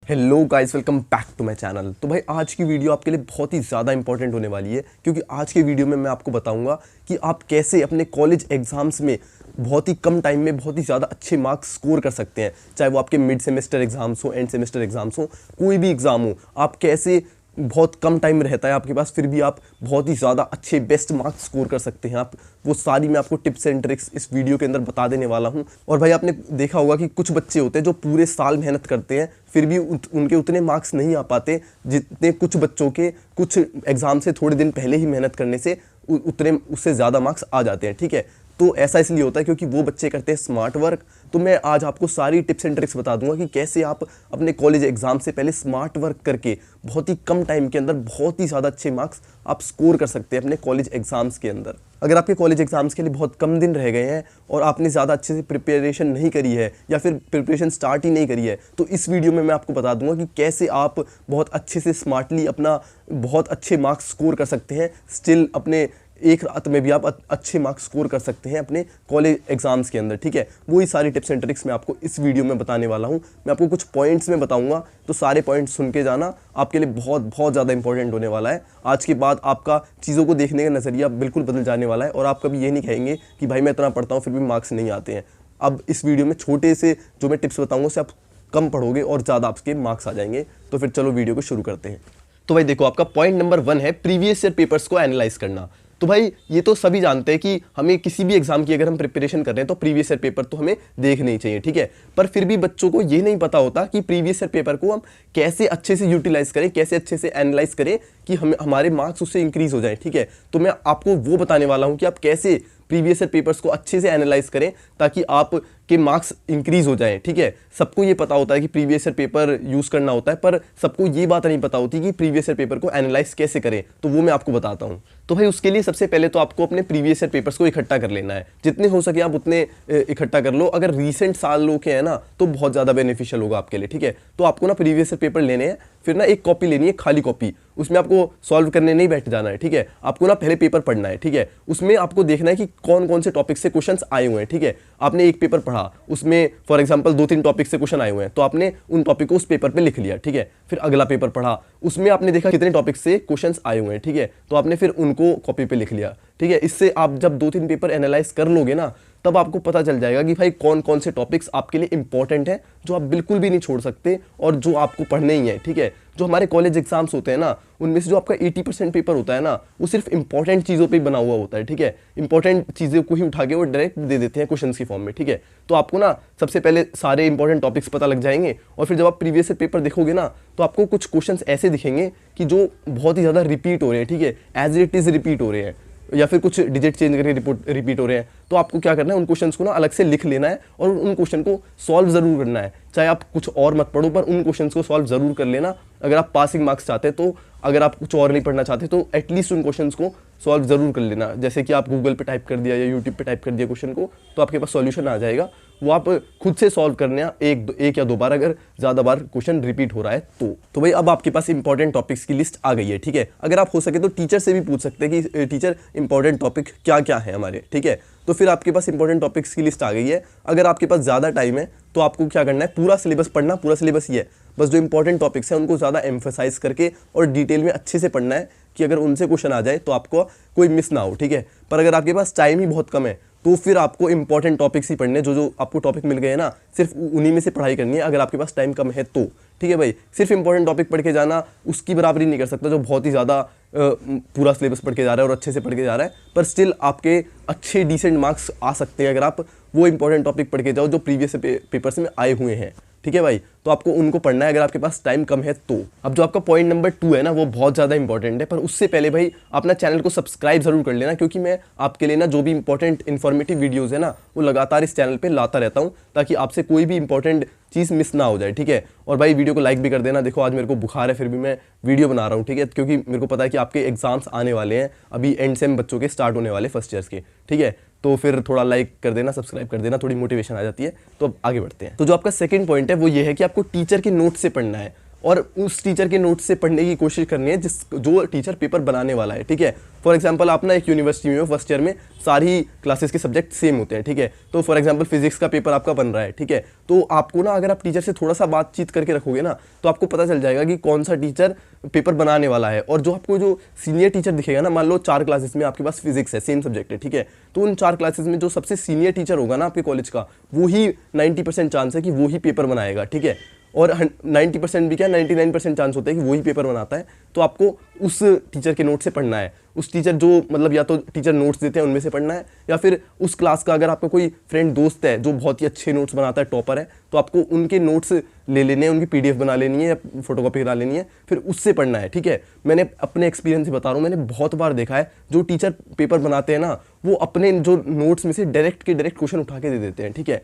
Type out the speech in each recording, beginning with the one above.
Hello guys, welcome back to my channel. तो भाई आज की वीडियो आपके लिए बहुत ही ज़्यादा इंपॉर्टेंट होने वाली है, क्योंकि आज की वीडियो में मैं आपको बताऊंगा कि आप कैसे अपने कॉलेज एग्जाम्स में बहुत ही कम टाइम में बहुत ही ज़्यादा अच्छे मार्क्स स्कोर कर सकते हैं। चाहे वो आपके मिड सेमेस्टर एग्जाम्स हो, एंड सेमेस्टर एग्जाम्स हो, कोई भी एग्ज़ाम हो, आप कैसे बहुत कम टाइम रहता है आपके पास, फिर भी आप बहुत ही ज़्यादा अच्छे बेस्ट मार्क्स स्कोर कर सकते हैं। आप वो सारी मैं आपको टिप्स एंड ट्रिक्स इस वीडियो के अंदर बता देने वाला हूं। और भाई आपने देखा होगा कि कुछ बच्चे होते हैं जो पूरे साल मेहनत करते हैं, फिर भी उनके उतने मार्क्स नहीं आ पाते जितने कुछ बच्चों के कुछ एग्ज़ाम से थोड़े दिन पहले ही मेहनत करने से उतने उससे ज़्यादा मार्क्स आ जाते हैं। ठीक है, तो ऐसा इसलिए होता है क्योंकि वो बच्चे करते हैं स्मार्ट वर्क। तो मैं आज आपको सारी टिप्स एंड ट्रिक्स बता दूंगा कि कैसे आप अपने कॉलेज एग्जाम से पहले स्मार्ट वर्क करके बहुत ही कम टाइम के अंदर बहुत ही ज़्यादा अच्छे मार्क्स आप स्कोर कर सकते हैं अपने कॉलेज एग्जाम्स के अंदर। अगर आपके कॉलेज एग्जाम्स के लिए बहुत कम दिन रह गए हैं और आपने ज़्यादा अच्छे से प्रिपरेशन नहीं करी है या फिर प्रिपरेशन स्टार्ट ही नहीं करी है, तो इस वीडियो में मैं आपको बता दूंगा कि कैसे आप बहुत अच्छे से स्मार्टली अपना बहुत अच्छे मार्क्स स्कोर कर सकते हैं। स्टिल अपने एक रात में भी आप अच्छे मार्क्स स्कोर कर सकते हैं अपने कॉलेज एग्जाम्स के अंदर। ठीक है, वही सारी टिप्स एंड ट्रिक्स मैं आपको इस वीडियो में बताने वाला हूं। मैं आपको कुछ पॉइंट्स में बताऊंगा, तो सारे पॉइंट्स सुन के जाना, आपके लिए बहुत बहुत ज़्यादा इंपॉर्टेंट होने वाला है। आज के बाद आपका चीज़ों को देखने का नज़रिया बिल्कुल बदल जाने वाला है और आप कभी ये नहीं कहेंगे कि भाई मैं इतना पढ़ता हूँ फिर भी मार्क्स नहीं आते हैं। अब इस वीडियो में छोटे से जो मैं टिप्स बताऊँगा उससे आप कम पढ़ोगे और ज़्यादा आपके मार्क्स आ जाएंगे। तो फिर चलो वीडियो को शुरू करते हैं। तो भाई देखो, आपका पॉइंट नंबर 1 है प्रीवियस ईयर पेपर्स को एनालाइज करना। तो भाई ये तो सभी जानते हैं कि हमें किसी भी एग्जाम की अगर हम प्रिपरेशन कर रहे हैं तो प्रीवियस ईयर पेपर तो हमें देखने ही चाहिए। ठीक है, पर फिर भी बच्चों को ये नहीं पता होता कि प्रीवियस ईयर पेपर को हम कैसे अच्छे से यूटिलाइज करें, कैसे अच्छे से एनालाइज करें कि हमारे मार्क्स उससे इंक्रीज हो जाए। ठीक है, तो मैं आपको वो बताने वाला हूँ कि आप कैसे प्रीवियस ईयर पेपर्स को अच्छे से एनालाइज करें ताकि आपके मार्क्स इंक्रीज हो जाएं। ठीक है, सबको ये पता होता है कि प्रीवियस ईयर पेपर यूज़ करना होता है, पर सबको ये बात नहीं पता होती कि प्रीवियस ईयर पेपर को एनालाइज कैसे करें, तो वो मैं आपको बताता हूँ। तो भाई उसके लिए सबसे पहले तो आपको अपने प्रीवियस ईयर पेपर्स को इकट्ठा कर लेना है। जितने हो सके आप उतने इकट्ठा कर लो। अगर रीसेंट सालों के हैं ना तो बहुत ज़्यादा बेनिफिशियल होगा आपके लिए। ठीक है, तो आपको ना प्रीवियस ईयर पेपर लेने हैं, फिर ना एक कॉपी लेनी है, खाली कॉपी। उसमें आपको सॉल्व करने नहीं बैठ जाना है। ठीक है, आपको ना पहले पेपर पढ़ना है। ठीक है, उसमें आपको देखना है कि कौन कौन से टॉपिक से क्वेश्चंस आए हुए हैं। ठीक है, आपने एक पेपर पढ़ा, उसमें फॉर एग्जांपल 2-3 टॉपिक से क्वेश्चन आए हुए हैं, तो आपने उन टॉपिक को उस पेपर पे लिख लिया। ठीक है, फिर अगला पेपर पढ़ा, उसमें आपने देखा कितने टॉपिक से क्वेश्चंस आए हुए हैं। ठीक है, तो आपने फिर उनको कॉपी पे लिख लिया। ठीक है, इससे आप जब 2-3 पेपर एनालाइज कर लोगे ना, तब आपको पता चल जाएगा कि भाई कौन कौन से टॉपिक्स आपके लिए इंपॉर्टेंट हैं, जो आप बिल्कुल भी नहीं छोड़ सकते और जो आपको पढ़ने ही है। ठीक है, जो हमारे कॉलेज एग्जाम्स होते हैं ना, उनमें से जो आपका 80% पेपर होता है ना, वो सिर्फ इंपॉर्टेंट चीज़ों पे बना हुआ होता है। ठीक है, इंपॉर्टेंट चीज़ों को ही उठा के वो डायरेक्ट दे देते हैं क्वेश्चंस की फॉर्म में। ठीक है, तो आपको ना सबसे पहले सारे इंपॉर्टेंट टॉपिक्स पता लग जाएंगे और फिर जब आप प्रीवियस पेपर देखोगे ना, तो आपको कुछ क्वेश्चंस ऐसे दिखेंगे कि जो बहुत ही ज़्यादा रिपीट हो रहे हैं। ठीक है, एज इट इज़ रिपीट हो रहे हैं या फिर कुछ डिजिट चेंज करके रिपीट हो रहे हैं। तो आपको क्या करना है, उन क्वेश्चंस को ना अलग से लिख लेना है और उन क्वेश्चन को सॉल्व ज़रूर करना है। चाहे आप कुछ और मत पढ़ो, पर उन क्वेश्चंस को सॉल्व ज़रूर कर लेना अगर आप पासिंग मार्क्स चाहते हैं। तो अगर आप कुछ और नहीं पढ़ना चाहते तो एटलीस्ट उन क्वेश्चंस को सॉल्व ज़रूर कर लेना। जैसे कि आप गूगल पे टाइप कर दिया या यूट्यूब पे टाइप कर दिया क्वेश्चन को, तो आपके पास सॉल्यूशन आ जाएगा। वो आप खुद से सॉल्व करने एक या 2 बार, अगर ज़्यादा बार क्वेश्चन रिपीट हो रहा है तो भाई अब आपके पास इंपॉर्टेंट टॉपिक्स की लिस्ट आ गई है। ठीक है, अगर आप हो सके तो टीचर से भी पूछ सकते हैं कि टीचर इंपॉर्टेंट टॉपिक क्या क्या है हमारे। ठीक है, तो फिर आपके पास इंपॉर्टेंट टॉपिक्स की लिस्ट आ गई है। अगर आपके पास ज़्यादा टाइम है तो आपको क्या करना है, पूरा सिलेबस पढ़ना। पूरा सिलेबस ये है, बस जो इंपॉर्टेंट टॉपिक्स हैं उनको ज़्यादा एम्फेसाइज करके और डिटेल में अच्छे से पढ़ना है कि अगर उनसे क्वेश्चन आ जाए तो आपको कोई मिस ना हो। ठीक है, पर अगर आपके पास टाइम ही बहुत कम है तो फिर आपको इंपॉर्टेंट टॉपिक्स ही पढ़ने, जो आपको टॉपिक मिल गए हैं ना, सिर्फ उन्हीं में से पढ़ाई करनी है अगर आपके पास टाइम कम है तो। ठीक है भाई, सिर्फ इंपॉर्टेंट टॉपिक पढ़ के जाना उसकी बराबरी नहीं कर सकता जो बहुत ही ज़्यादा पूरा सिलेबस पढ़ के जा रहा है और अच्छे से पढ़ के जा रहा है। पर स्टिल आपके अच्छे डिसेंट मार्क्स आ सकते हैं अगर आप वो इंपॉर्टेंट टॉपिक पढ़ के जाओ जो प्रीवियस पेपर्स में आए हुए हैं। ठीक है भाई, तो आपको उनको पढ़ना है अगर आपके पास टाइम कम है तो। अब जो आपका पॉइंट नंबर 2 है ना, वो बहुत ज़्यादा इंपॉर्टेंट है, पर उससे पहले भाई अपना चैनल को सब्सक्राइब जरूर कर लेना, क्योंकि मैं आपके लिए ना जो भी इंपॉर्टेंट इन्फॉर्मेटिव वीडियोज़ है ना, वो लगातार इस चैनल पर लाता रहता हूँ ताकि आपसे कोई भी इंपॉर्टेंट चीज़ मिस ना हो जाए। ठीक है, और भाई वीडियो को लाइक भी कर देना। देखो आज मेरे को बुखार है फिर भी मैं वीडियो बना रहा हूँ। ठीक है, क्योंकि मेरे को पता है कि आपके एग्जाम्स आने वाले हैं, अभी एंड सेम बच्चों के स्टार्ट होने वाले फर्स्ट ईयर्स के। ठीक है, तो फिर थोड़ा लाइक कर देना, सब्सक्राइब कर देना, थोड़ी मोटिवेशन आ जाती है। तो अब आगे बढ़ते हैं। तो जो आपका सेकंड पॉइंट है वो ये है कि आपको टीचर के नोट से पढ़ना है। और उस टीचर के नोट्स से पढ़ने की कोशिश करनी है जो टीचर पेपर बनाने वाला है, ठीक है। फॉर एग्जांपल आप ना एक यूनिवर्सिटी में फर्स्ट ईयर में सारी क्लासेस के सब्जेक्ट सेम होते हैं, ठीक है। तो फॉर एग्जांपल फिजिक्स का पेपर आपका बन रहा है, ठीक है। तो आपको ना अगर आप टीचर से थोड़ा सा बातचीत करके रखोगे ना, तो आपको पता चल जाएगा कि कौन सा टीचर पेपर बनाने वाला है। और जो आपको जो सीनियर टीचर दिखेगा ना, मान लो 4 क्लासेस में आपके पास फिजिक्स है, सेम सब्जेक्ट है, ठीक है। तो उन 4 क्लासेस में जो सबसे सीनियर टीचर होगा ना आपके कॉलेज का, वो ही 90% चांस है कि वो ही पेपर बनाएगा, ठीक है। और 90% भी क्या, 99% चांस होता है कि वही पेपर बनाता है। तो आपको उस टीचर के नोट से पढ़ना है। उस टीचर जो मतलब या तो टीचर नोट्स देते हैं उनमें से पढ़ना है, या फिर उस क्लास का अगर आपका कोई फ्रेंड दोस्त है जो बहुत ही अच्छे नोट्स बनाता है, टॉपर है, तो आपको उनके नोट्स ले लेने हैं, उनकी PDF बना लेनी है या फोटोकॉपी करा लेनी है, फिर उससे पढ़ना है, ठीक है। मैंने अपने एक्सपीरियंस से बता रहा हूँ, मैंने बहुत बार देखा है जो टीचर पेपर बनाते हैं ना, वो अपने जो नोट्स में से डायरेक्ट क्वेश्चन उठा के दे देते हैं, ठीक है।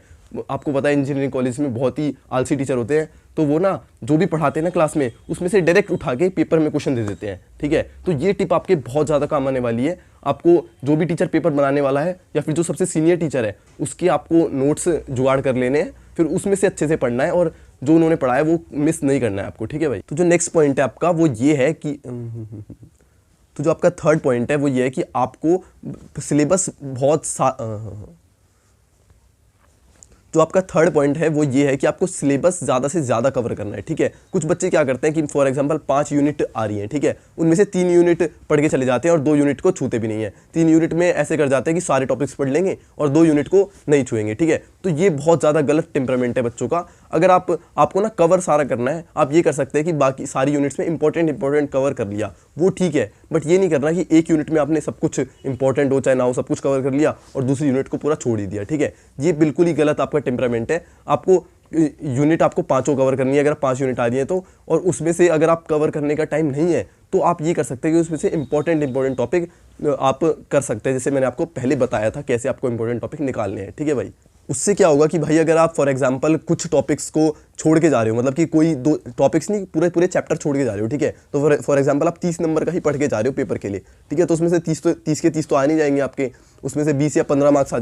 आपको पता है इंजीनियरिंग कॉलेज में बहुत ही आलसी टीचर होते हैं, तो वो ना जो भी पढ़ाते हैं ना क्लास में, उसमें से डायरेक्ट उठा के पेपर में क्वेश्चन दे देते हैं, ठीक है। तो ये टिप आपके बहुत ज़्यादा काम आने वाली है। आपको जो भी टीचर पेपर बनाने वाला है या फिर जो सबसे सीनियर टीचर है, उसके आपको नोट्स जुगाड़ कर लेने हैं, फिर उसमें से अच्छे से पढ़ना है और जो उन्होंने पढ़ा है वो मिस नहीं करना है आपको, ठीक है भाई। तो जो नेक्स्ट पॉइंट है आपका वो ये है कि तो जो आपका थर्ड पॉइंट है वो ये है कि आपको सिलेबस जो आपका थर्ड पॉइंट है वो ये है कि आपको सिलेबस ज़्यादा से ज़्यादा कवर करना है, ठीक है। कुछ बच्चे क्या करते हैं कि फॉर एग्जांपल 5 यूनिट आ रही हैं, ठीक है, उनमें से 3 यूनिट पढ़ के चले जाते हैं और 2 यूनिट को छूते भी नहीं है। 3 यूनिट में ऐसे कर जाते हैं कि सारे टॉपिक्स पढ़ लेंगे और 2 यूनिट को नहीं छुएंगे, ठीक है। तो ये बहुत ज़्यादा गलत टेम्परामेंट है बच्चों का। अगर आपको ना कवर सारा करना है, आप ये कर सकते हैं कि बाकी सारी यूनिट्स में इंपॉर्टेंट कवर कर लिया, वो ठीक है, बट ये नहीं करना कि एक यूनिट में आपने सब कुछ इंपॉर्टेंट हो चाहे ना हो सब कुछ कवर कर लिया और दूसरी यूनिट को पूरा छोड़ ही दिया, ठीक है। ये बिल्कुल ही गलत आपका टेम्परामेंट है। आपको यूनिट आपको 5 कवर करनी है अगर 5 यूनिट आ रही है तो, और उसमें से अगर आप कवर करने का टाइम नहीं है तो आप ये कर सकते हैं कि उसमें से इंपॉर्टेंट टॉपिक आप कर सकते हैं, जैसे मैंने आपको पहले बताया था कैसे आपको इंपॉर्टेंट टॉपिक निकालने हैं, ठीक है भाई। उससे क्या होगा कि भाई अगर आप फॉर एग्जांपल कुछ टॉपिक्स को छोड़ के जा रहे हो, मतलब कि कोई 2 टॉपिक्स नहीं पूरे चैप्टर छोड़ के जा रहे हो, ठीक है। तो फॉर एग्जांपल आप 30 नंबर का ही पढ़ के जा रहे हो पेपर के लिए, ठीक है। तो उसमें से 30 के 30 तो आ नहीं जाएंगे आपके, उसमें से 20 या 15 मार्क्स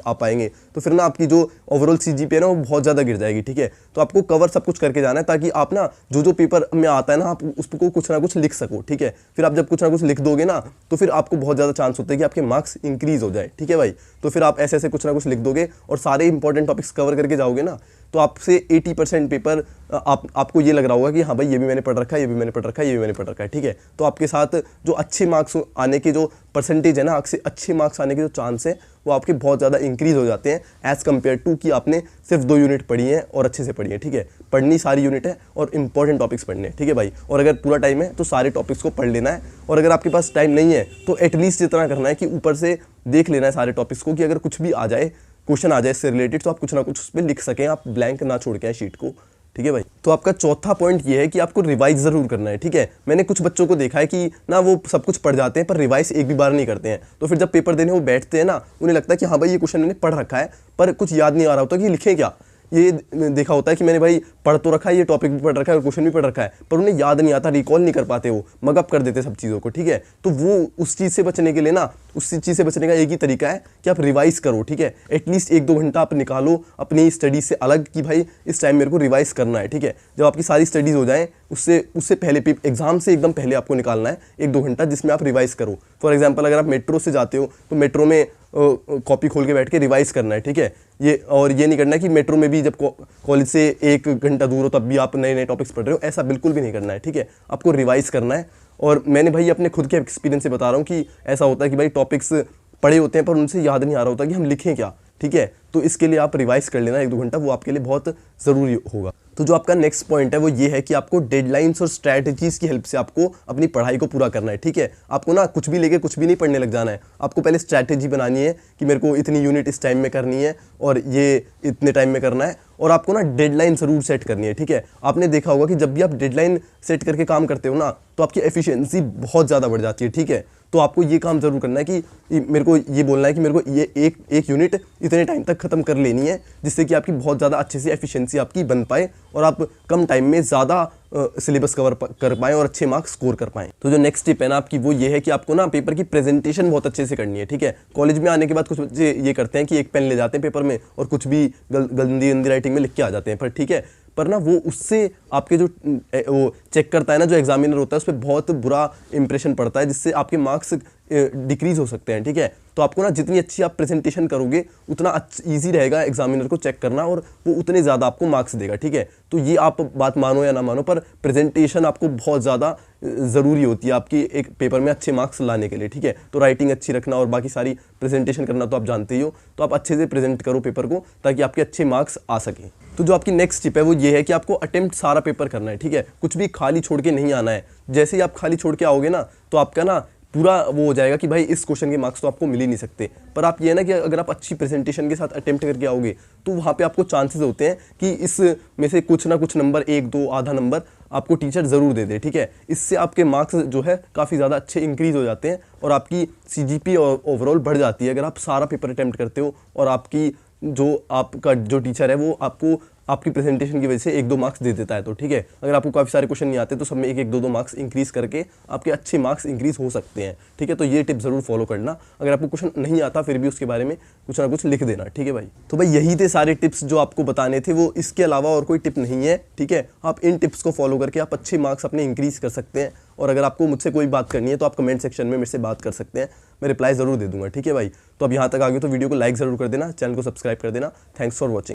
आ पाएंगे, तो फिर ना आपकी जो ओवरऑल CGPA है ना वो बहुत ज़्यादा गिर जाएगी, ठीक है। तो आपको कवर सब कुछ करके जाना है ताकि आप ना जो पेपर में आता है ना आप उसको कुछ ना कुछ लिख सको, ठीक है। फिर आप जब कुछ ना कुछ लिख दोगे ना तो फिर आपको बहुत ज़्यादा चांस होता है कि आपके मार्क्स इंक्रीज हो जाए, ठीक है भाई। तो फिर आप ऐसे कुछ ना कुछ लिख दोगे और सारे इंपॉर्टेंट टॉपिक्स कवर करके जाओगे ना, तो आपसे 80% पेपर आपको ये लग रहा होगा कि हाँ भाई ये भी मैंने पढ़ रखा है, ये भी मैंने पढ़ रखा है, ये भी मैंने पढ़ रखा है, ठीक है। तो आपके साथ जो अच्छे मार्क्स आने के जो परसेंटेज है ना, अच्छे मार्क्स आने के जो चांस है वो आपके बहुत ज़्यादा इंक्रीज हो जाते हैं एज़ कम्पेयर टू कि आपने सिर्फ 2 यूनिट पढ़ी है और अच्छे से पढ़ी है, ठीक है। पढ़नी सारी यूनिट है और इंपॉर्टेंट टॉपिक्स पढ़ने हैं, ठीक है भाई। और अगर पूरा टाइम है तो सारे टॉपिक्स को पढ़ लेना है, और अगर आपके पास टाइम नहीं है तो एटलीस्ट इतना करना है कि ऊपर से देख लेना है सारे टॉपिक्स को, कि अगर कुछ भी आ जाए, क्वेश्चन आ जाए इससे रिलेटेड, तो आप कुछ ना कुछ उस पर लिख सकें, आप ब्लैंक ना छोड़ के आए शीट को, ठीक है भाई। तो आपका चौथा पॉइंट ये है कि आपको रिवाइज ज़रूर करना है, ठीक है। मैंने कुछ बच्चों को देखा है कि ना वो सब कुछ पढ़ जाते हैं पर रिवाइज एक भी बार नहीं करते हैं, तो फिर जब पेपर देने वो बैठते हैं ना, उन्हें लगता है कि हाँ भाई ये क्वेश्चन मैंने पढ़ रखा है, पर कुछ याद नहीं आ रहा होता कि लिखें क्या। ये देखा होता है कि मैंने भाई पढ़ तो रखा है, ये टॉपिक भी पढ़ रखा है और क्वेश्चन भी पढ़ रखा है, पर उन्हें याद नहीं आता, रिकॉल नहीं कर पाते, वो मगअप कर देते सब चीज़ों को, ठीक है। तो वो उस चीज़ से बचने के लिए ना, उस चीज़ से बचने का एक ही तरीका है कि आप रिवाइज करो, ठीक है। एटलीस्ट 1-2 घंटा आप निकालो अपनी स्टडीज से अलग कि भाई इस टाइम मेरे को रिवाइज करना है, ठीक है। जब आपकी सारी स्टडीज़ हो जाए उससे पहले एग्जाम से एकदम पहले आपको निकालना है 1-2 घंटा जिसमें आप रिवाइज करो। फॉर एग्जाम्पल अगर आप मेट्रो से जाते हो तो मेट्रो में कॉपी खोल के बैठ के रिवाइज करना है, ठीक है। ये नहीं करना है कि मेट्रो में भी जब कॉलेज से 1 घंटा दूर हो तब भी आप नए टॉपिक्स पढ़ रहे हो, ऐसा बिल्कुल भी नहीं करना है, ठीक है। आपको रिवाइज करना है। और मैंने भाई अपने खुद के एक्सपीरियंस से बता रहा हूँ कि ऐसा होता है कि भाई टॉपिक्स पढ़े होते हैं पर उनसे याद नहीं आ रहा होता कि हम लिखें क्या, ठीक है। तो इसके लिए आप रिवाइज कर लेना 1-2 घंटा, वो आपके लिए बहुत ज़रूरी होगा। तो जो आपका नेक्स्ट पॉइंट है वो ये है कि आपको डेडलाइंस और स्ट्रैटेजीज की हेल्प से आपको अपनी पढ़ाई को पूरा करना है, ठीक है। आपको ना कुछ भी लेके कुछ भी नहीं पढ़ने लग जाना है, आपको पहले स्ट्रैटेजी बनानी है कि मेरे को इतनी यूनिट इस टाइम में करनी है और ये इतने टाइम में करना है, और आपको ना डेडलाइन ज़रूर सेट करनी है, ठीक है। आपने देखा होगा कि जब भी आप डेडलाइन सेट करके काम करते हो ना तो आपकी एफिशिएंसी बहुत ज़्यादा बढ़ जाती है, ठीक है। तो आपको ये काम ज़रूर करना है कि मेरे को ये बोलना है कि मेरे को ये एक यूनिट इतने टाइम तक ख़त्म कर लेनी है, जिससे कि आपकी बहुत ज़्यादा अच्छे से एफिशिएंसी आपकी बन पाए और आप कम टाइम में ज़्यादा सिलेबस कवर कर पाएँ और अच्छे मार्क्स स्कोर कर पाएँ। तो जो नेक्स्ट टिप है ना आपकी वो ये है कि आपको ना पेपर की प्रेजेंटेशन बहुत अच्छे से करनी है, ठीक है। कॉलेज में आने के बाद कुछ बच्चे ये करते हैं कि एक पेन ले जाते हैं पेपर में और कुछ भी गंदी राइटिंग में लिख के आ जाते हैं, पर ठीक है, पर ना वो उससे आपके जो वो चेक करता है ना, जो एग्जामिनर होता है, उस पर बहुत बुरा इंप्रेशन पड़ता है, जिससे आपके मार्क्स डिक्रीज हो सकते हैं। ठीक है, तो आपको ना जितनी अच्छी आप प्रेजेंटेशन करोगे उतना ईजी रहेगा एग्जामिनर को चेक करना, और वो उतने ज़्यादा आपको मार्क्स देगा। ठीक है, तो ये आप बात मानो या ना मानो, पर प्रेजेंटेशन आपको बहुत ज़्यादा ज़रूरी होती है आपकी एक पेपर में अच्छे मार्क्स लाने के लिए। ठीक है, तो राइटिंग अच्छी रखना और बाकी सारी प्रेजेंटेशन करना तो आप जानते ही हो, तो आप अच्छे से प्रेजेंट करो पेपर को, ताकि आपके अच्छे मार्क्स आ सकें। तो जो आपकी नेक्स्ट टिप है वो ये है कि आपको अटेम्प्ट सारा पेपर करना है। ठीक है, कुछ भी खाली छोड़ के नहीं आना है। जैसे ही आप खाली छोड़ के आओगे ना, तो आपका ना पूरा वो हो जाएगा कि भाई इस क्वेश्चन के मार्क्स तो आपको मिल ही नहीं सकते। पर आप ये है ना कि अगर आप अच्छी प्रेजेंटेशन के साथ अटेम्प्ट करके आओगे, तो वहाँ पे आपको चांसेस होते हैं कि इस में से कुछ ना कुछ नंबर, 1-2 आधा नंबर आपको टीचर ज़रूर दे दे। ठीक है, इससे आपके मार्क्स जो है काफ़ी ज़्यादा अच्छे इंक्रीज़ हो जाते हैं और आपकी CGPA ओवरऑल बढ़ जाती है अगर आप सारा पेपर अटेम्प्ट करते हो, और आपकी जो आपका जो टीचर है वो आपको आपकी प्रेजेंटेशन की वजह से 1-2 मार्क्स दे देता है। तो ठीक है, अगर आपको काफ़ी सारे क्वेश्चन नहीं आते तो सब में 1-1, 2-2 मार्क्स इंक्रीज़ करके आपके अच्छे मार्क्स इंक्रीज़ हो सकते हैं। ठीक है, तो ये टिप ज़रूर फॉलो करना। अगर आपको क्वेश्चन नहीं आता फिर भी उसके बारे में कुछ ना कुछ लिख देना। ठीक है भाई, तो भाई यही थे सारे टिप्स जो आपको बताने थे, वो इसके अलावा और कोई टिप नहीं है। ठीक है, आप इन टिप्स को फॉलो करके आप अच्छे मार्क्स अपने इंक्रीज़ कर सकते हैं। और अगर आपको मुझसे कोई बात करनी है तो आप कमेंट सेक्शन में मेरे से बात कर सकते हैं, मैं रिप्लाई ज़रूर दे दूंगा। ठीक है भाई, तो अब यहाँ तक आ गए तो वीडियो को लाइक ज़रूर कर देना, चैनल को सब्सक्राइब कर देना। Thanks for watching.